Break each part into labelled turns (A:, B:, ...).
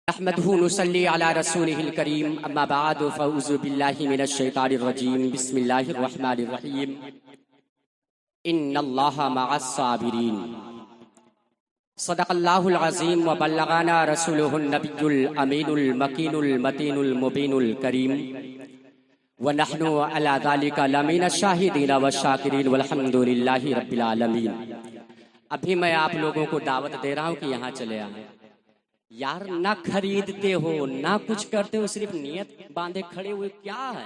A: احمدہ نصلی علی رسولہ الکریم اما بعد فاعوذ باللہ من الشیطان الرجیم بسم اللہ الرحمن الرحیم ان اللہ مع الصابرین صدق اللہ العظیم وبلغنا رسولہ النبی الامین المکین المتین المبین الکریم ونحن علی ذلک لمن الشاہدین والشاکرین والحمد للہ رب العالمین۔ ابھی میں آپ لوگوں کو دعوت دے رہا ہوں کہ یہاں چلے آئیں۔ یار نہ خریدتے ہو نہ کچھ کرتے ہو، صرف نیت باندھے کھڑے ہوئے کیا ہے؟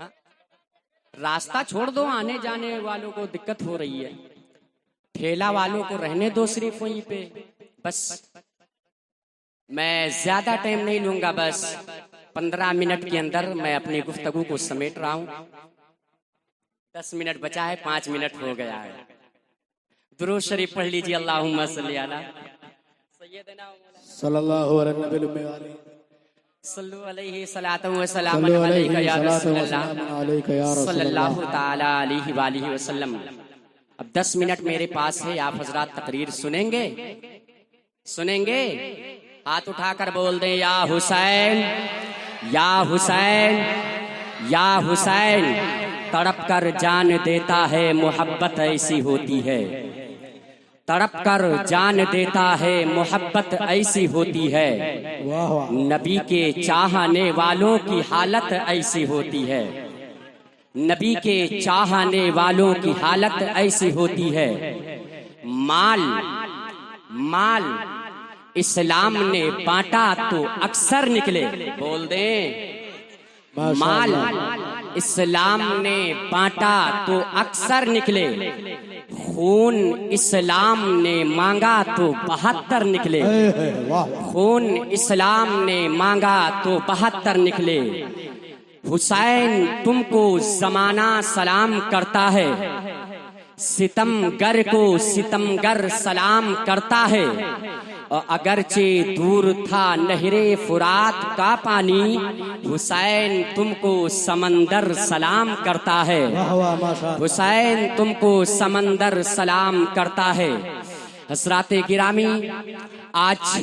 A: ہاں؟ راستہ چھوڑ دو، آنے جانے والوں کو دقت ہو رہی ہے، ٹھیلا والوں کو رہنے دو صرف وہیں پہ۔ بس میں زیادہ ٹائم نہیں لوں گا، بس 15 منٹ کے اندر میں اپنی گفتگو کو سمیٹ رہا ہوں۔ 10 منٹ بچا ہے، 5 منٹ ہو گیا ہے۔ درود شریف پڑھ لیجیے، اللہم صلی علی سیدنا
B: صلی اللہ علیہ
A: صلو علیہ صلاۃ و سلام علیکہ یا رسول اللہ صلی اللہ تعالی علیہ وآلہ وسلم۔ اب 10 منٹ میرے پاس ہے، آپ حضرات تقریر سنیں گے؟ سنیں گے؟ ہاتھ اٹھا کر بول دیں یا حسین یا حسین یا حسین۔ تڑپ کر جان دیتا ہے محبت ایسی ہوتی ہے، تڑپ کر جان دیتا ہے محبت ایسی ہوتی ہے، نبی کے چاہنے والوں کی حالت ایسی ہوتی ہے، نبی کے چاہنے والوں کی حالت ایسی ہوتی ہے۔ مال اسلام نے بانٹا تو اکثر نکلے، بول دیں مال اسلام نے بانٹا تو اکثر نکلے، خون اسلام نے مانگا تو 72 نکلے، خون اسلام نے مانگا تو 72 نکلے۔ حسین تم کو زمانہ سلام کرتا ہے، ستم گر کو ستم گر سلام کرتا ہے، اور اگرچہ دور تھا نہر فرات کا پانی، حسین تم کو سمندر سلام کرتا ہے، حسین تم کو سمندر سلام کرتا ہے۔ حضرات گرامی، آج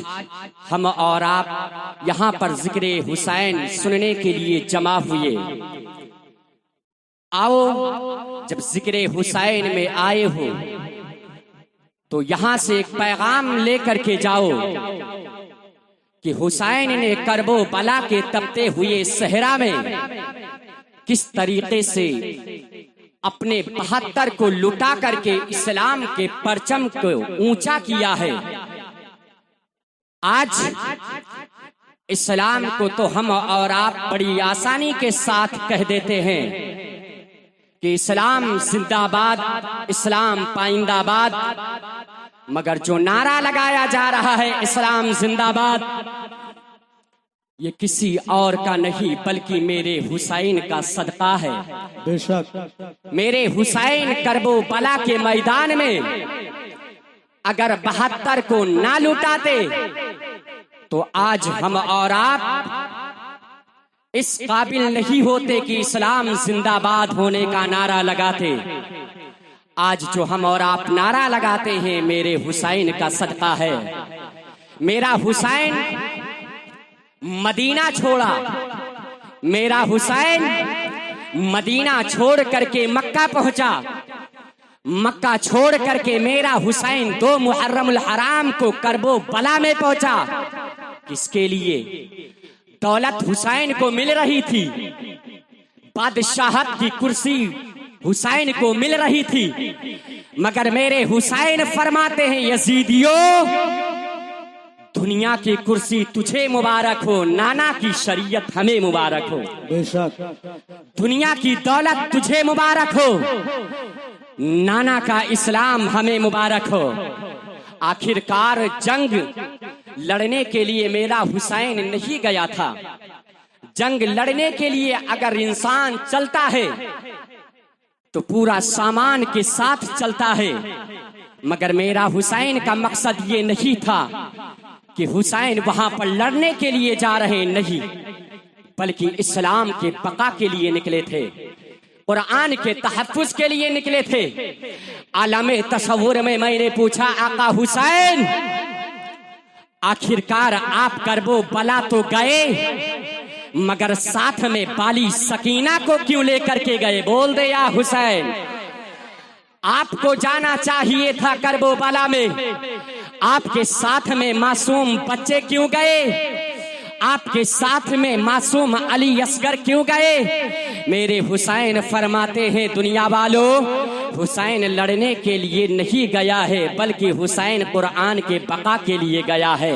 A: ہم اور آپ یہاں پر ذکر حسین سننے کے لیے جمع ہوئے۔ آؤ، جب ذکر حسین میں آئے ہو تو یہاں سے ایک پیغام لے کر کے جاؤ کہ حسین نے کرب و بلا کے تپتے ہوئے صحرا میں کس طریقے سے اپنے 72 کو لٹا کر کے اسلام کے پرچم کو اونچا کیا ہے۔ آج اسلام کو تو ہم اور آپ بڑی آسانی کے ساتھ کہہ دیتے ہیں کہ اسلام زندہ باد، اسلام پائندہ باد، مگر جو نعرہ لگایا جا رہا ہے اسلام زندہ باد، یہ کسی اور کا نہیں بلکہ میرے حسین کا صدقہ ہے۔
B: بے شک
A: میرے حسین کرب و بلا کے میدان میں اگر 72 کو نہ لٹاتے تو آج ہم اور آپ اس قابل نہیں ہوتے کہ اسلام زندہ باد ہونے کا نعرہ لگاتے۔ آج جو ہم اور آپ نعرہ لگاتے ہیں میرے حسین کا صدقہ ہے۔ میرا حسین مدینہ چھوڑا، میرا حسین مدینہ چھوڑ کر کے مکہ پہنچا، مکہ چھوڑ کر کے میرا حسین 2 محرم الحرام کو کرب و بلا میں پہنچا۔ کس کے لیے؟ دولت حسین کو مل رہی تھی، بادشاہت کی کرسی حسین کو مل رہی تھی، مگر میرے حسین فرماتے ہیں یزیدیوں، دنیا کی کرسی تجھے مبارک ہو، نانا کی شریعت ہمیں مبارک ہو۔
B: بے شک
A: دنیا کی دولت تجھے مبارک ہو، نانا کا اسلام ہمیں مبارک ہو۔ آخرکار جنگ لڑنے کے لیے میرا حسین نہیں گیا تھا۔ جنگ لڑنے کے لیے اگر انسان چلتا ہے تو پورا سامان کے ساتھ چلتا ہے، مگر میرا حسین کا مقصد یہ نہیں تھا کہ حسین وہاں پر لڑنے کے لیے جا رہے نہیں، بلکہ اسلام کے بقا کے لیے نکلے تھے، قرآن کے تحفظ کے لیے نکلے تھے۔ عالم تصور میں نے پوچھا آقا حسین आखिरकार आप करबो बला तो गए, मगर साथ में बाली सकीना को क्यों लेकर के गए? बोल दे या हुसैन। आपको जाना चाहिए था करबो बला में, आपके साथ में मासूम बच्चे क्यों गए? आपके साथ में मासूम अली असगर क्यों गए? मेरे हुसैन फरमाते हैं दुनिया वालों, हुसैन लड़ने के लिए नहीं गया है, बल्कि हुसैन कुरान के बका के लिए गया है,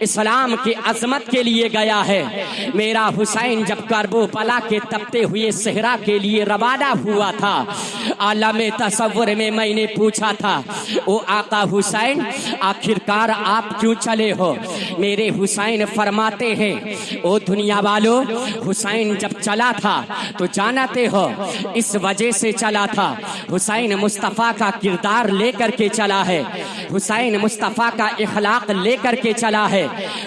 A: इस्लाम की अजमत के लिए गया है। मेरा हुसैन जब करबला के तपते हुए सहरा के लिए रवाना हुआ था, आलम तसव्वुर में मैंने पूछा था, ओ आका हुसैन आखिरकार आप क्यों चले हो? मेरे हुसैन फरमाते हैं, ओ दुनिया वालों, हुसैन जब चला था तो जानते हो इस वजह से चला था, हुसैन मुस्तफ़ा का किरदार लेकर के चला है, हुसैन मुस्तफ़ा का इखलाक लेकर के चला है।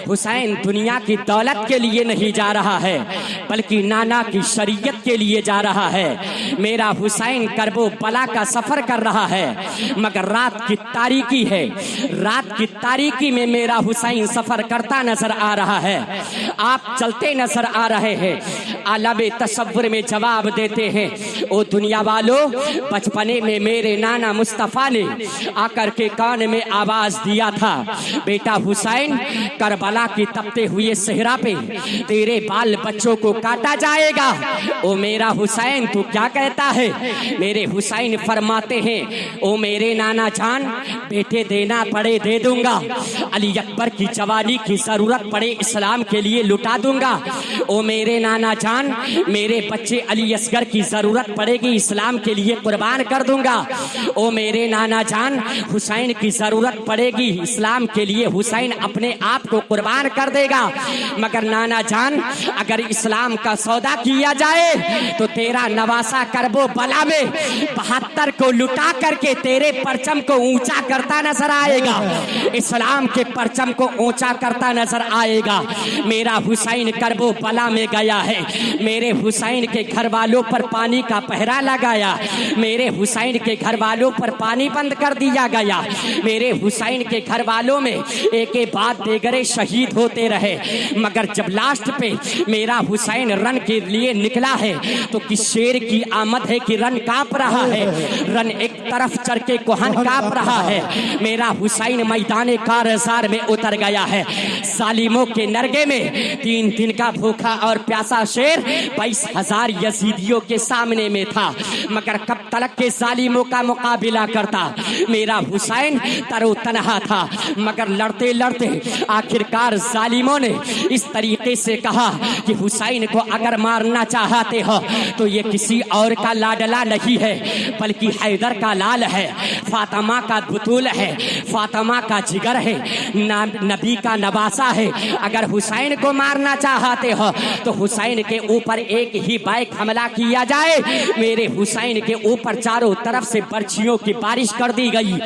A: हुसैन दुनिया की दौलत के लिए नहीं जा रहा है, बल्कि नाना की शरीयत के लिए जा रहा है। मेरा हुसैन करबो बला का सफर कर रहा है, मगर रात की तारीकी है, रात की तारीकी में मेरा हुसैन सफर करता नजर आ रहा है। आप चलते नजर आ रहे हैं। आलम तसव्वुर में जवाब देते हैं, ओ दुनिया वालों, बचपने में मेरे नाना मुस्तफ़ा ने आकर के कान में आवाज दिया था, बेटा हुसैन करबला की तपते हुए सहरा पे तेरे बाल बच्चों को काटा जाएगा। ओ मेरा हुसैन तू क्या कहता है? मेरे हुसैन फरमाते हैं, ओ मेरे नाना जान, बेटे देना पड़े दे दूंगा, अली अकबर की जवानी की जरूरत पड़े इस्लाम के लिए लुटा दूंगा। ओ मेरे नाना जान, मेरे बच्चे अली असगर की जरूरत पड़ेगी इस्लाम के लिए कुर्बान कर दूंगा। ओ मेरे नाना जान, हुसैन की जरूरत पड़ेगी इस्लाम के लिए, हुसैन अपने आप को कुर्बान कर देगा। मगर नाना जान, अगर इस्लाम का सौदा किया जाए तो तेरा नवासा करबो बला में 72 को लुटा करके तेरे परचम को ऊंचा करता नजर आएगा, इस्लाम के परचम को ऊंचा करता नजर आएगा। मेरा हुसैन करबो बला में गया है, मेरे हुसैन के घर वालों पर पानी का पहरा लगाया, मेरे हुसैन के घर वालों पर पानी बंद कर दिया गया, मेरे हुसैन के घर वालों में एक के बाद देगरे शहीद होते रहे। मगर जब लास्ट पे मेरा हुसैन रन के लिए निकला है तो किस शेर की आमद है कि रन कांप रहा है, रन एक तरफ चढ़ के कोहन कांप रहा है। मेरा हुसैन मैदान कारज़ार में उतर गया है, जालिमों के नरगे में 3 दिन का भूखा और प्यासा शेर 22,000 यजीदियों के सामने में था, मगर कब तक के जालिमों का मुकाबिला करता? मेरा हुसैन तरो तनहा था, मगर लड़ते लड़ते आखिरकार जालिमों ने इस तरीके से कहा कि हुसैन को अगर मारना चाहते हो तो ये किसी और का लाडला नहीं है, बल्कि हैदर का लाल है, फातिमा का बुतूल है, फातिमा का जिगर है, नबी का नवासा है। अगर हुसैन को मारना चाहते हो तो हुसैन के ऊपर एक ही बाइक हमला किया जाए। मेरे हुसैन के ऊपर चारों तरफ से बर्छियों की बारिश कर दी गई,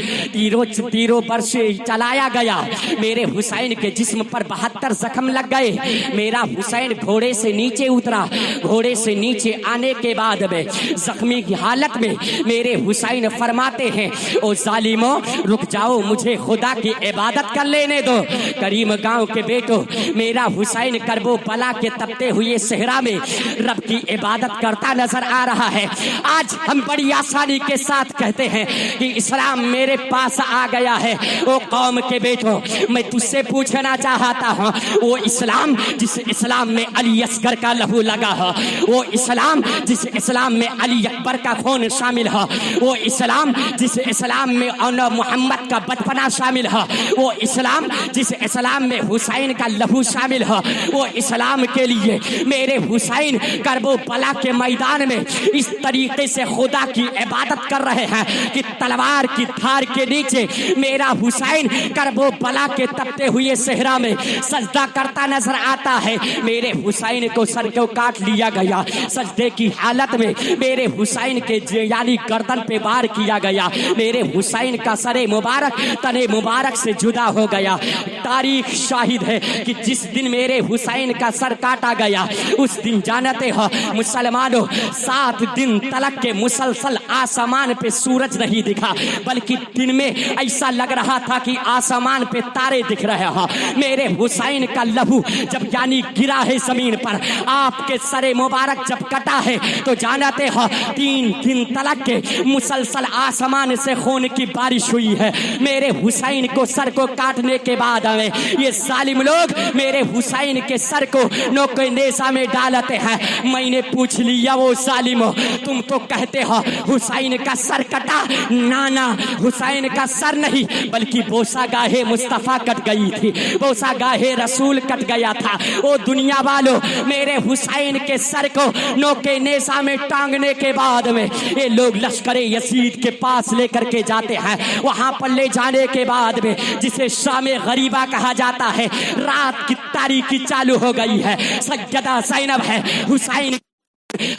A: तीरों बर्छी चलाया गया, मेरे हुसैन के जिस्म पर 72 जख्म लग गए। मेरा हुसैन घोड़े से नीचे उतरा, घोड़े से नीचे आने के बाद में जख्मी की हालत में मेरे हुसैन फरमाते हैं, ओ जालिमों रुक जाओ, मुझे खुदा की इबादत कर लेने दो। करीम गांव के बेटो, मेरा हुसैन करबो बला के तपते हुए सहरा में रब की इबादत करता नजर आ रहा है। आज हम बड़ी आसानी के साथ कहते हैं कि इस्लाम मेरे पास आ गया है। ओ कौम के बेटो, मैं तुझसे पूछना चाहता हूँ, वो इस्लाम जिस इस्लाम में अली असगर का लहू लगा हो, वो इस्लाम जिस इस्लाम में अली अकबर का खून शामिल हो, वो इस्लाम जिस इस्लाम में मोहम्मद का बचपना शामिल हो, वो इस्लाम जिस इस्लाम में हुसैन का लहू शामिल हो, वो इस्लाम के लिए मेरे हुसैन करबो बला के मैदान में इस तरीके से खुदा की इबादत कर रहे हैं कि तलवार की धार के नीचे मेरा हुसैन करबो बला के तपते हुए सहरा में सजदा करता नजर आता है। मेरे हुसैन को सर को काट लिया गया, सजदे की हालत में मेरे हुसैन के यानी गर्दन पे वार किया गया, मेरे हुसैन का सरे मुबारक तने मुबारक से जुदा हो गया। तारीख शाहिद है कि जिस दिन मेरे हुसैन का सर काटा गया उस दिन जानते हो मुसलमानों 7 दिन तलक के मुसलसल आसमान पे सूरज नहीं दिखा, बल्कि दिन में ऐसा लग रहा था कि आसमान पे तारे दिख रहे हो। मेरे हुसैन का लहू जब यानी गिरा है जमीन पर, आपके सरे मुबारक जब कटा है, तो जानते हो 3 दिन तलक के मुसलसल आसमान से खून की बारिश हुई है। मेरे हुसैन को सर को काटने के बाद में ये जालिम लोग मेरे हुसैन के सर को नोके नेजा में डालते हैं। मैंने पूछ लिया, वो जालिमो तुम तो कहते हो हुसैन का सर कटा, नाना हुसैन का सर नहीं बल्कि बोसा गाहे मुस्तफा कट गई थी, बोसा गाहे रसूल कट गया था। ओ दुनिया वालों, मेरे हुसैन के सर को नोके नेजा में टांगने के बाद में ये लोग लश्करे यजीद के पास लेकर के जाते हैं। वहां पर ले जाने के बाद में, जिसे शामे गरीबा कहा जाता है, रात की तारीकी चालू हो गई है। सज्जदा ज़ैनब है, हुसैन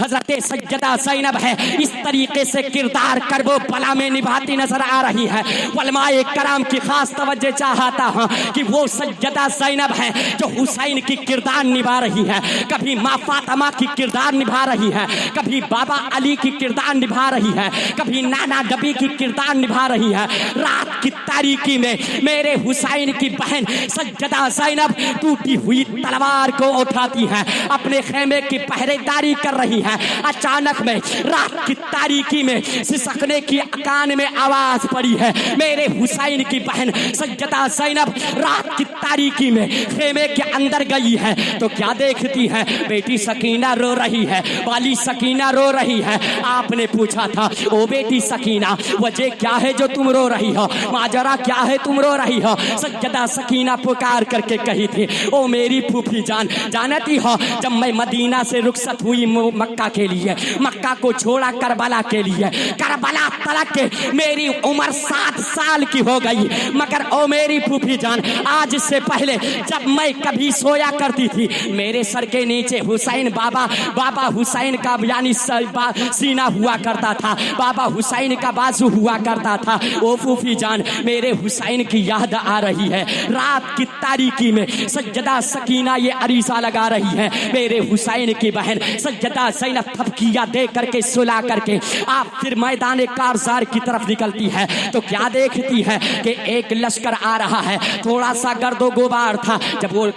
A: हजरत सैयदा ज़ैनब है, इस तरीके से किरदार करबो बला में निभाती नजर आ रही है। उलमाए कराम की खास तवज्जो चाहता हूं कि वो सैयदा ज़ैनब है जो हुसैन की किरदार निभा रही है, कभी माँ फातिमा की किरदार निभा रही है, कभी बाबा अली की किरदार निभा रही है, कभी नाना नबी की किरदार निभा रही है। रात की तारीकी में मेरे हुसैन की बहन सैयदा ज़ैनब टूटी हुई तलवार को उठाती है, अपने खेमे की पहरेदारी कर रही है। अचानक में रात की तारीकी में सिसकने की कान में आवाज पड़ी है। मेरे हुसैन की बहन सैयदा ज़ैनब रात की तारीकी में खेमे के अंदर गई है, तो क्या देखती है? बेटी सकीना रो रही है, वाली सकीना रो रही है। आपने पूछा था, ओ बेटी सकीना वजह क्या है जो तुम रो रही हो, माजरा क्या है तुम रो रही हो? सैयदा सकीना पुकार करके कही थी, ओ मेरी फूफी जान, जानती हो जब मैं मदीना से रुखसत हुई मक्का के लिए, मक्का को छोड़ा करबला के लिए, करबला तलक के मेरी उम्र 7 साल की हो गई, मगर ओ मेरी फूफी जान, आज से पहले जब मैं कभी सोया करती थी, मेरे सर के नीचे हुसैन बाबा हुसैन का यानी सीना हुआ करता था, बाबा हुसैन का बाजू हुआ करता था। ओ फूफी जान, मेरे हुसैन की याद आ रही है। रात की तारीकी में सैयदा सकीना ये अरीसा लगा रही है। मेरे हुसैन की बहन सैयदा ज़ैनब थपकिया दे करके सुला करके आप फिर मैदान कारज़ार की तरफ निकलती है, तो क्या देखती है कि एक लश्कर आ रहा है। थोड़ा सा गर्दो गुबार था, जब वो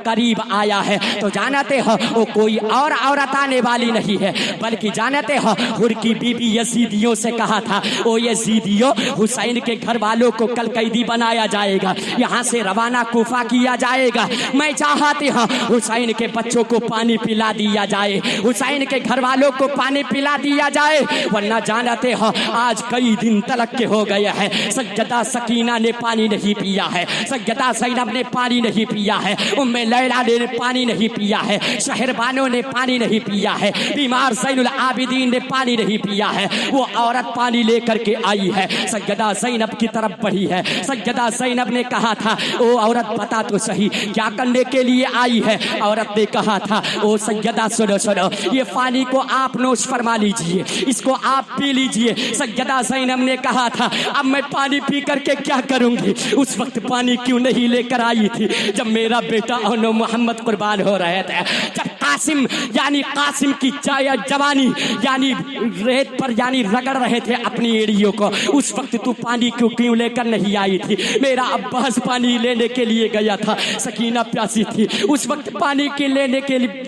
A: करीब आया है तो जानते हो वो कोई और औरत आने वाली नहीं है, बल्कि जानते हो हुर की बीबी यजीदियों से कहा था, ओ यजीदियों हुसैन के घर वालों को कल कैदी बनाया जाएगा, यहाँ से रवाना कूफा किया जाएगा। मैं चाहती हूँ हुसैन के बच्चों को पानी पिला दिया जाए, हुसैन के घर वालों को पानी पिला दिया जाए, वरना जानते हो आज कई दिन तलक के हो गए हैं सैयदा सकीना ने पानी नहीं पिया है, सैयदा ज़ैनब ने पानी नहीं पिया है, उम्मे लैला ने पानी नहीं पिया है, शहरबानो ने पानी नहीं पिया है, बीमार ज़ैनुल आबिदीन ने पानी नहीं पिया है। वो औरत पानी लेकर के आई है, सैयदा ज़ैनब की तरफ बढ़ी है। सैयदा ज़ैनब ने कहा था, ओ औरत बता तो सही क्या करने के लिए आई है? औरत ने कहा था, ओ सैयदा सुनो सुनो, ये पानी को आप नोश फरमा लीजिए, इसको आप पी लीजिए। सैयदा ज़ैनब ने कहा था, अब मैं पानी पी करके क्या करूंगी? उस वक्त पानी क्यों नहीं लेकर आई थी जब मेरा बेटा और मोहम्मद कुर्बान हो रहे थे, जब कासिम की जवानी यानी रेत पर यानी रगड़ रहे थे अपनी एड़ियों को, उस वक्त तू पानी क्यों लेकर नहीं आई थी? मेरा अब्बास पानी लेने के लिए गया था, सकीना प्यासी थी, उस वक्त पानी के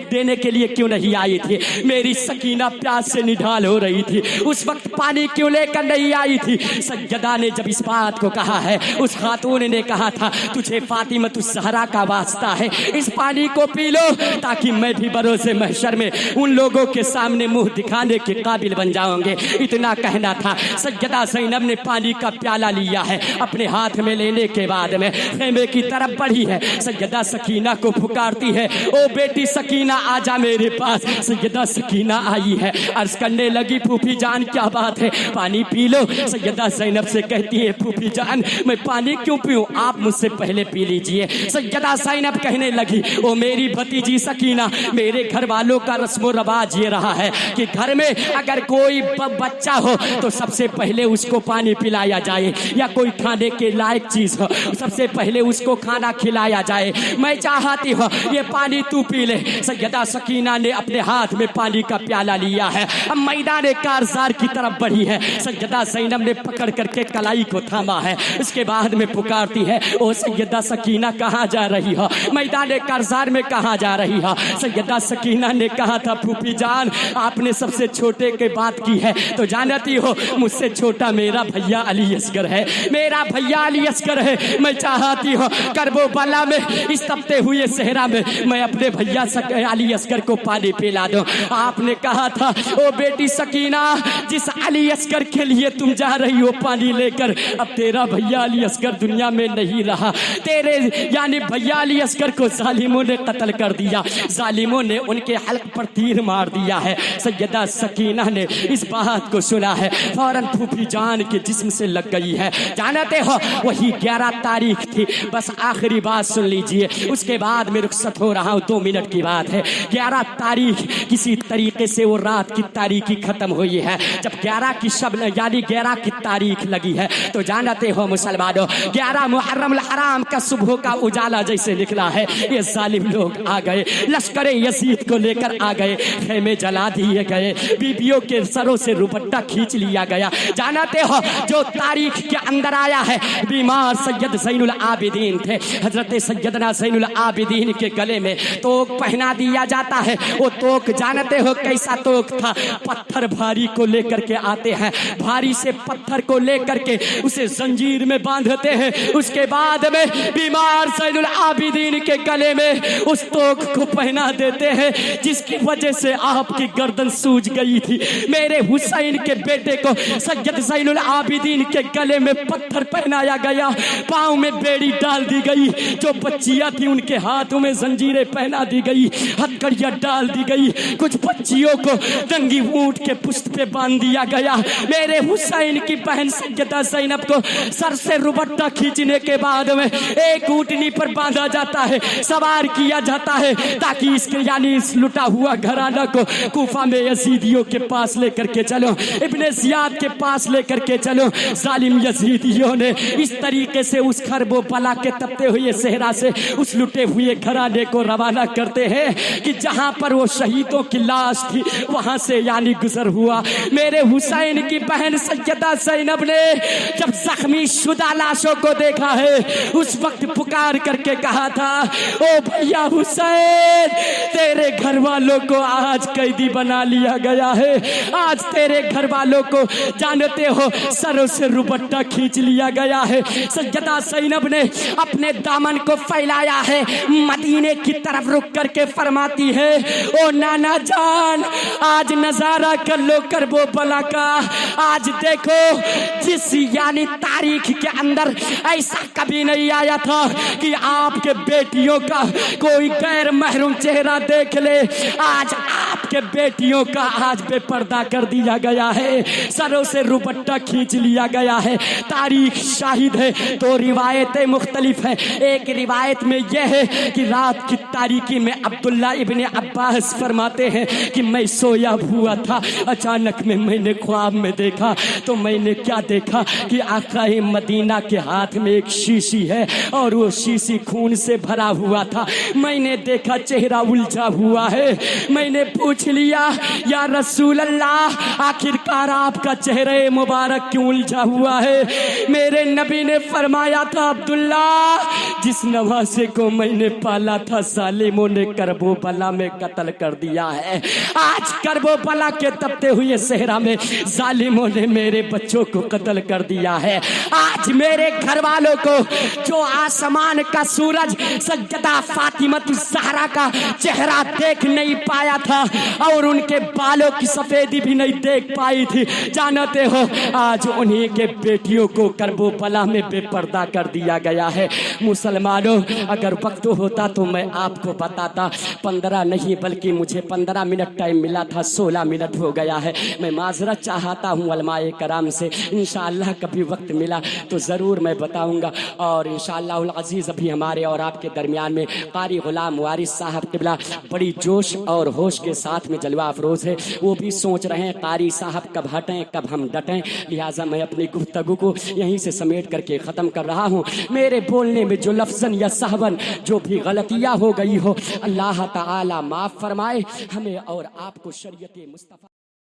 A: देने के लिए क्यों नहीं आई थी? मेरी सकीना प्यास से निढाल हो रही थी, उस वक्त पानी क्यों लेकर नहीं आई थी? सैयदा ने जब इस बात को कहा है, उस खातून ने कहा था, तुझे फातिमा ज़हरा का वास्ता है, इस पानी को पी लो ताकि मैं भी बरोज़े महशर में उन लोगों के सामने मुंह दिखाने के काबिल बन जाऊंगे। इतना कहना था। सैयदा ज़ैनब ने पानी का प्याला लिया है, अपने हाथ में लेने के बाद में खेमे की तरफ बढ़ी है। सैयदा सकीना को पुकारती है, ओ बेटी सकीना आजा मेरे पास। सैयदा सकीना आई है, अर्ज करने लगी, फूफी जान क्या बात है, पानी पी लो। सैयदा ज़ैनब से कहती है, फूफी जान मैं पानी क्यों पीऊं, आप मुझसे पहले पी लीजिए। सैयदा ज़ैनब कहने लगी, ओ मेरी भतीजी सकीना, میرے گھر والوں کا رسم و رواج یہ رہا ہے کہ گھر میں اگر کوئی بچہ ہو تو سب سے پہلے اس کو پانی پلایا جائے، یا کوئی کھانے کے لائق چیز ہو سب سے پہلے اس کو کھانا کھلایا جائے۔ میں چاہتی ہوں یہ پانی تو پی لے۔ سیدہ سکینہ نے اپنے ہاتھ میں پانی کا پیالہ لیا ہے، اب میدان کارزار کی طرف بڑھی ہے۔ سیدہ زینب نے پکڑ کر کے کلائی کو تھاما ہے، اس کے بعد میں پکارتی ہے، او سیدہ سکینہ کہاں جا رہی ہو؟ میدان کارزار میں کہاں جا رہی ہو؟ سیدہ سکینہ نے کہا تھا پھوپھی جان آپ نے سب سے چھوٹے کے بات کی ہے تو جانتی ہو مجھ سے چھوٹا میرا بھیا علی اصغر ہے، میرا بھیا علی اصغر ہے۔ میں چاہتی ہوں کرب و بلا میں اس تپتے ہوئے صحرا میں اپنے بھیا علی اصغر کو پانی پلا دوں۔ آپ نے کہا تھا او بیٹی سکینہ جس علی اصغر کے لیے تم جا رہی ہو پانی لے کر، اب تیرا بھیا علی اصغر دنیا میں نہیں رہا، تیرے یعنی بھیا علی اصغر کو ظالموں نے قتل کر دیا، ظالموں نے ان کے حلق پر تیر مار دیا ہے۔ سیدہ سکینہ نے اس بات کو سنا ہے، فوراً پھوپھی جان کے جسم سے لگ گئی ہے۔ جانتے ہو وہی 11 تاریخ تھی، بس آخری بات سن لیجئے اس کے بعد میں رخصت ہو رہا ہوں، 2 منٹ کی بات ہے۔ 11 تاریخ کسی طریقے سے وہ رات کی تاریکی ختم ہوئی ہے، جب 11 کی شب یعنی 11 کی تاریخ لگی ہے تو جانتے ہو مسلمانوں 11 محرم الحرام کا صبح کا اجالا جیسے نکلا ہے، یہ ظالم لوگ آ گئے، لشکر یزید کو لے کر آ گئے، خیمے جلا دیے گئے، بیبیوں کے سروں سے روپٹہ کھینچ لیا گیا۔ جانتے ہو جو تاریخ کے اندر آیا ہے، بیمار سید زین العابدین تھے، حضرت سیدنا زین العابدین کے گلے میں توک پہنا دیا جاتا ہے۔ وہ توک جانتے ہو کیسا توک تھا؟ پتھر بھاری کو لے کر کے آتے ہیں، بھاری سے پتھر کو لے کر کے اسے زنجیر میں باندھتے ہیں، اس کے بعد میں بیمار زین العابدین کے گلے میں اس توک کو پہنا دیتے ہیں، جس کی وجہ سے آپ کی گردن سوج گئی تھی۔ میرے حسین کے بیٹے کو سید زین العابدین کے گلے میں پتھر پہنایا گیا، پاؤں میں بیڑی ڈال دی گئی، جو بچیاں تھیں ان کے ہاتھوں میں زنجیریں پہنا دی گئی، ہتھکڑیاں ڈال دی گئی، کچھ بچیوں کو ننگی اونٹ کے پشت پہ باندھ دیا گیا۔ میرے حسین کی بہن سیدہ زینب کو سر سے روبٹہ کھینچنے کے بعد میں ایک اونٹنی پر باندھا جاتا ہے، سوار کیا جاتا ہے تاکہ اس کے یعنی اس لٹا ہوا گھرانہ کو کوفہ میں یزیدیوں کے پاس لے کر کے چلو، ابن زیاد کے پاس لے کر کے چلو۔ ظالم یزیدیوں نے اس طریقے سے اس خرب و بلا کے تپتے ہوئے صحرا سے اس لٹے ہوئے گھرانے کو روانہ کرتے ہیں کہ جہاں پر وہ شہیدوں کی لاش تھی وہاں سے یعنی گزر ہوا۔ میرے حسین کی بہن سیدہ زینب نے جب زخمی شدہ لاشوں کو دیکھا ہے اس وقت پکار کر کے کہا تھا او بھیا حسین تیرے گھر والوں کو آج قیدی بنا لیا گیا ہے، آج تیرے گھر والوں کو جانتے ہو سروں سے روبٹہ کھینچ لیا گیا ہے۔ سیدہ زینب نے اپنے دامن کو پھیلایا ہے، مدینے کی طرف رک کر کے فرماتی ہے او نانا جان آج نظارہ کر لو کرب و بلا کا، آج دیکھو جس یعنی تاریخ کے اندر ایسا کبھی نہیں آیا تھا کہ آپ کے بیٹیوں کا کوئی غیر محرم چہرہ دیکھ لے، آج آپ کے بیٹیوں کا آج بے پردہ کر دیا گیا ہے، سروں سے روپٹہ کھینچ لیا گیا ہے۔ تاریخ شاہد ہے، 2 روایتیں مختلف ہیں۔ ایک روایت میں یہ ہے کہ رات کی تاریکی میں عبداللہ ابن عباس فرماتے ہیں کہ میں سویا ہوا تھا، اچانک میں نے خواب میں دیکھا تو میں نے کیا دیکھا کہ آقا مدینہ کے ہاتھ میں ایک شیشی ہے اور وہ شیشی خون سے بھرا ہوا تھا، میں نے دیکھا چہرہ الجھا ہوا ہے، میں نے پوچھ لیا یا رسول اللہ آخر کار آپ کا چہرہ مبارک کیوں الجھا ہوا ہے؟ میرے نبی نے فرمایا تھا عبداللہ جس نواسے کو میں نے پالا تھا ظالموں نے کرب و بلا میں قتل کر دیا ہے، آج کرب و بلا کے تپتے ہوئے صحرا میں ظالموں نے میرے بچوں کو قتل کر دیا ہے، آج میرے گھر والوں کو جو آسمان کا سورج سیدہ فاطمۃ الزہرا کا چہرہ دیکھ نہیں پایا تھا اور ان کے بالوں کی سفیدی بھی نہیں دیکھ پائی تھی، جانتے ہو آج انہیں کے بیٹیوں کو کرب و بلا میں بے پردہ کر دیا گیا ہے۔ مسلمانوں اگر وقت ہوتا تو میں آپ کو بتاتا، 15 نہیں بلکہ مجھے 15 منٹ ٹائم ملا تھا، 16 منٹ ہو گیا ہے۔ میں معذرت چاہتا ہوں علماء کرام سے، انشاءاللہ کبھی وقت ملا تو ضرور میں بتاؤں گا، اور انشاءاللہ العزیز ابھی ہمارے اور آپ کے درمیان میں قاری غلام وارث صاحب قبلہ بڑی جوش اور ہوش کے ساتھ میں جلوہ افروز ہے، وہ بھی سوچ رہے ہیں قاری صاحب کب ہٹیں کب ہم ڈٹیں، لہٰذا میں اپنی گفتگو کو یہیں سے سمیٹ کر کے ختم کر رہا ہوں۔ میرے بولنے میں جو لفظاً یا سہواً جو بھی غلطیاں ہو گئی ہو، اللہ تعالی معاف فرمائے ہمیں اور آپ کو شریعت مصطفیٰ